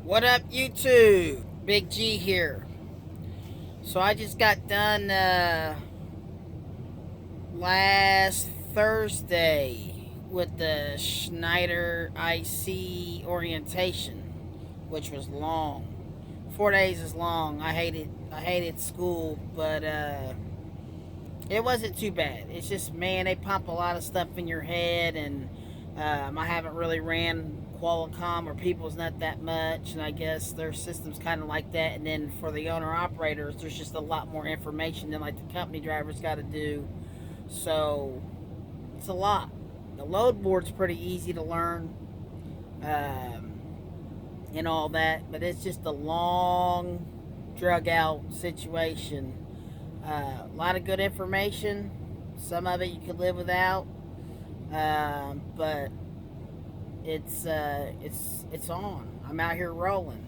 What up, YouTube? Big G here. So I just got done last Thursday with the Schneider IC orientation, which was long. 4 days is long. I hated school, but it wasn't too bad. It's just, man, they pump a lot of stuff in your head, and I haven't really ran Qualcomm or People's not that much, and I guess their system's kind of like that. And then for the owner operators, there's just a lot more information than like the company drivers got to do. So it's a lot. The load board's pretty easy to learn, um, and all that, but it's just a long, drug out situation. A lot of good information. Some of it you could live without, but it's on. I'm out here rolling.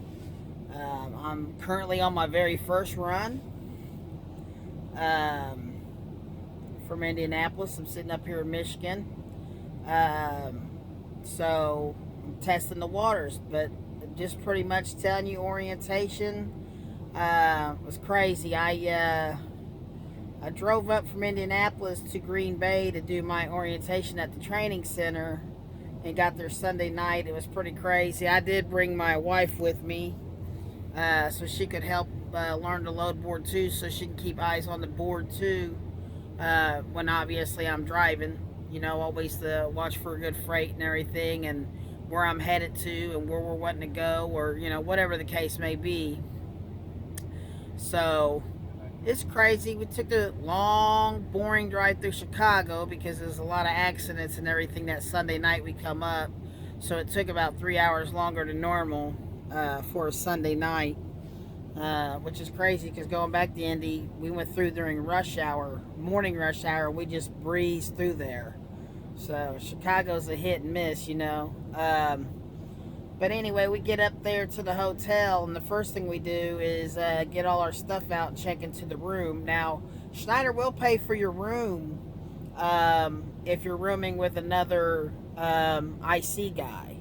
I'm currently on my very first run um, from Indianapolis. I'm sitting up here in Michigan, um, so I'm testing the waters. But just pretty much telling you, orientation was crazy. I drove up from Indianapolis to Green Bay to do my orientation at the training center and got there Sunday night. It was pretty crazy. I did bring my wife with me so she could help learn the load board too, so she can keep eyes on the board too when obviously I'm driving. You know, always to watch for a good freight and everything, and where I'm headed to and where we're wanting to go, or, you know, whatever the case may be. So it's crazy. We took a long, boring drive through Chicago because there's a lot of accidents and everything that Sunday night we come up. So it took about 3 hours longer than normal for a Sunday night, which is crazy because going back to Indy, we went through during rush hour, morning rush hour. We just breezed through there. So Chicago's a hit and miss, you know. But anyway, we get up there to the hotel, and the first thing we do is get all our stuff out and check into the room. Now, Schneider will pay for your room if you're rooming with another IC guy.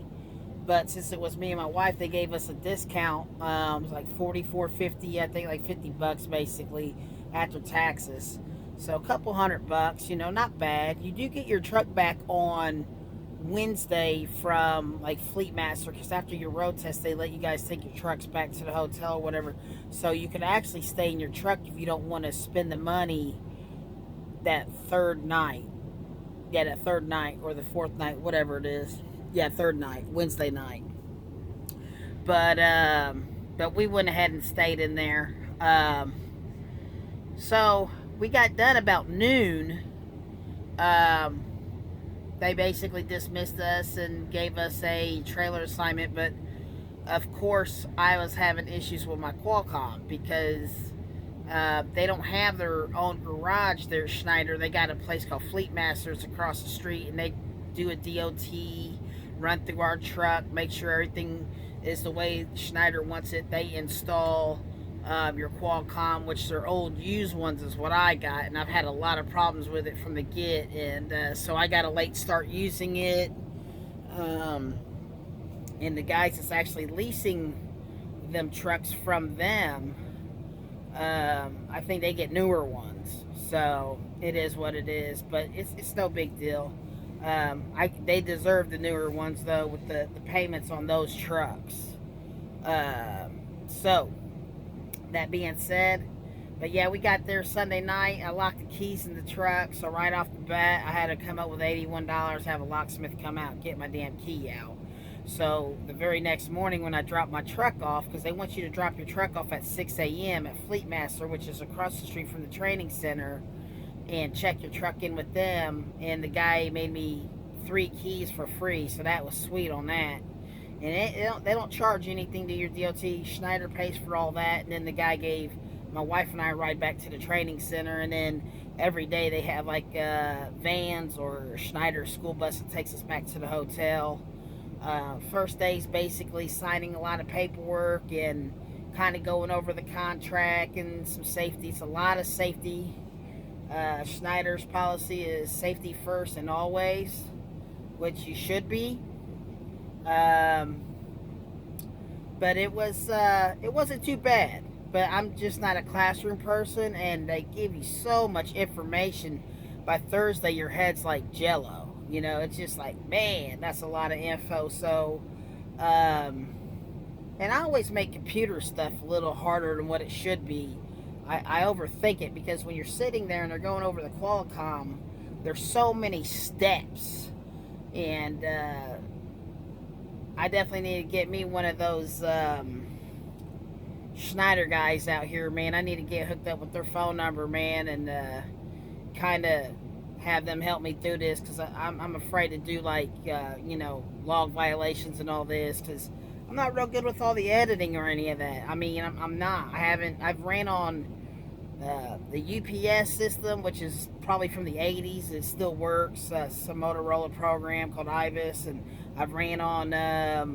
But since it was me and my wife, they gave us a discount. It was like $44.50, I think, like $50 basically after taxes. So a couple $100, you know, not bad. You do get your truck back on Wednesday from like Fleet Master, because after your road test they let you guys take your trucks back to the hotel or whatever, so you can actually stay in your truck if you don't want to spend the money that third night. Yeah, that third night or the fourth night, whatever it is. Yeah, third night, Wednesday night. But we went ahead and stayed in there. So we got done about noon. um, they basically dismissed us and gave us a trailer assignment. But of course, I was having issues with my Qualcomm because they don't have their own garage there at Schneider. They got a place called Fleet Masters across the street, and they do a DOT, run through our truck, make sure everything is the way Schneider wants it. They install your Qualcomm, which their old used ones is what I got, and I've had a lot of problems with it from the get, and so I got a late start using it. And the guys that's actually leasing them trucks from them, I think they get newer ones, so it is what it is. But it's no big deal. They deserve the newer ones though, with the payments on those trucks. So that being said, but yeah, we got there Sunday night. I locked the keys in the truck, so right off the bat, I had to come up with $81, have a locksmith come out and get my damn key out. So the very next morning when I dropped my truck off, because they want you to drop your truck off at 6 a.m. at Fleet Master, which is across the street from the training center, and check your truck in with them. And the guy made me 3 keys for free, so that was sweet on that. And they don't charge anything to your DOT. Schneider pays for all that. And then the guy gave my wife and I a ride back to the training center. And then every day they have like vans or a Schneider school bus that takes us back to the hotel. First day's basically signing a lot of paperwork and kind of going over the contract and some safety. It's a lot of safety. Schneider's policy is safety first and always, which you should be. But it wasn't too bad. But I'm just not a classroom person, and they give you so much information. By Thursday, your head's like jello. You know, it's just like, man, that's a lot of info. So, and I always make computer stuff a little harder than what it should be. I overthink it because when you're sitting there and they're going over the Qualcomm, there's so many steps. And I definitely need to get me one of those Schneider guys out here, man. I need to get hooked up with their phone number, man, and kind of have them help me through this, because I'm afraid to do, like, you know, log violations and all this, because I'm not real good with all the editing or any of that. I mean, I'm not. I've ran on the UPS system, which is probably from the 80s. It still works. Some Motorola program called Ibis, and I've ran on a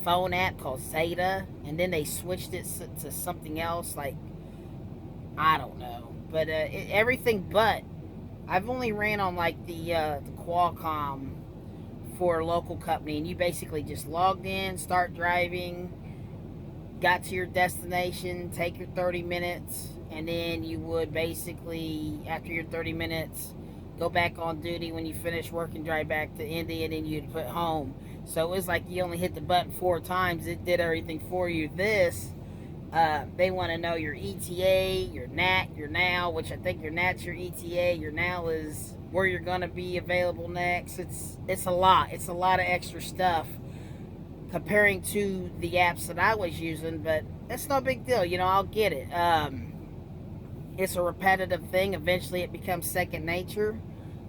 phone app called Zeta, and then they switched it to something else, like, I don't know. But everything but, I've only ran on, like, the Qualcomm for a local company, and you basically just logged in, start driving, got to your destination, take your 30 minutes, and then you would basically, after your 30 minutes, go back on duty when you finish work and drive back to Indy, and then you'd put home. So it was like you only hit the button 4 times. It did everything for you. This, they want to know your ETA, your NAT, your NOW, which I think your NAT's your ETA, your NOW is where you're going to be available next. It's a lot. It's a lot of extra stuff comparing to the apps that I was using, but that's no big deal. You know, I'll get it. It's a repetitive thing. Eventually it becomes second nature.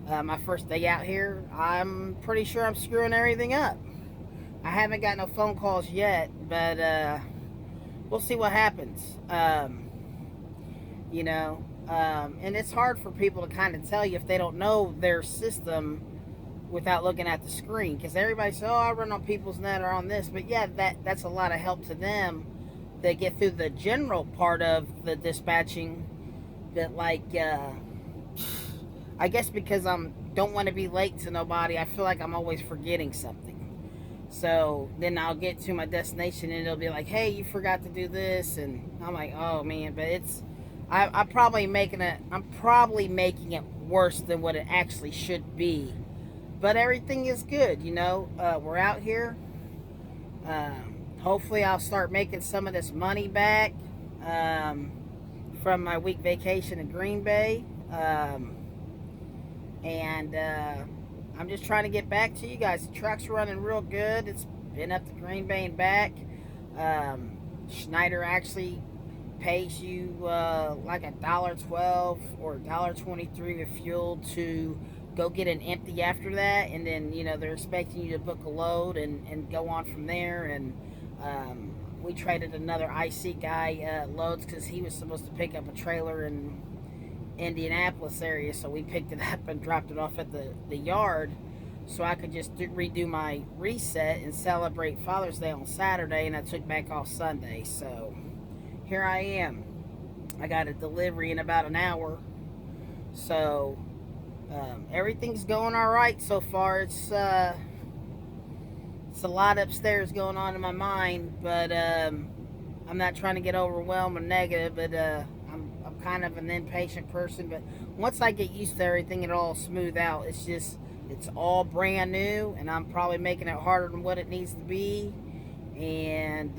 My first day out here, I'm pretty sure I'm screwing everything up. I haven't got no phone calls yet, but we'll see what happens. You know, and it's hard for people to kind of tell you if they don't know their system without looking at the screen, because everybody says, oh, I run on people's net or on this, but yeah, that's a lot of help to them to get through the general part of the dispatching. That, like, I guess because don't want to be late to nobody, I feel like I'm always forgetting something. So then I'll get to my destination and it'll be like, hey, you forgot to do this, and I'm like, oh man. But I'm probably making it worse than what it actually should be. But everything is good, you know. We're out here. Hopefully I'll start making some of this money back from my week vacation in Green Bay. And I'm just trying to get back to you guys. The truck's running real good. It's been up to Green Bay and back. Schneider actually pays you like $1.12 or $1.23 with fuel to go get an empty after that, and then, you know, they're expecting you to book a load and go on from there. And we traded another IC guy loads because he was supposed to pick up a trailer in Indianapolis area, so we picked it up and dropped it off at the yard so I could just redo my reset and celebrate Father's Day on Saturday, and I took back off Sunday. So here I am. I got a delivery in about an hour, so everything's going all right so far. It's a lot upstairs going on in my mind, but I'm not trying to get overwhelmed or negative, but I'm kind of an impatient person. But once I get used to everything, it'll all smooth out. It's all brand new, and I'm probably making it harder than what it needs to be. And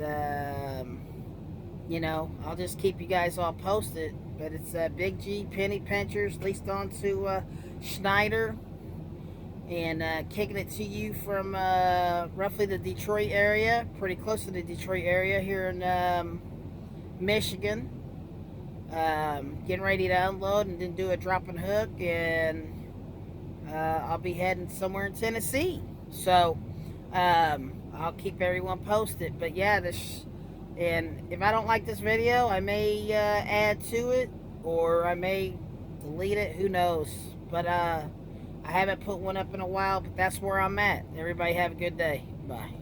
you know, I'll just keep you guys all posted. But it's Big G Penny Pinchers, leased on to Schneider, and kicking it to you from roughly the Detroit area, pretty close to the Detroit area here in Michigan. Getting ready to unload and then do a drop and hook, and I'll be heading somewhere in Tennessee. So I'll keep everyone posted. But yeah, and if I don't like this video, I may add to it, or I may delete it, who knows. But I haven't put one up in a while, but that's where I'm at. Everybody have a good day. Bye.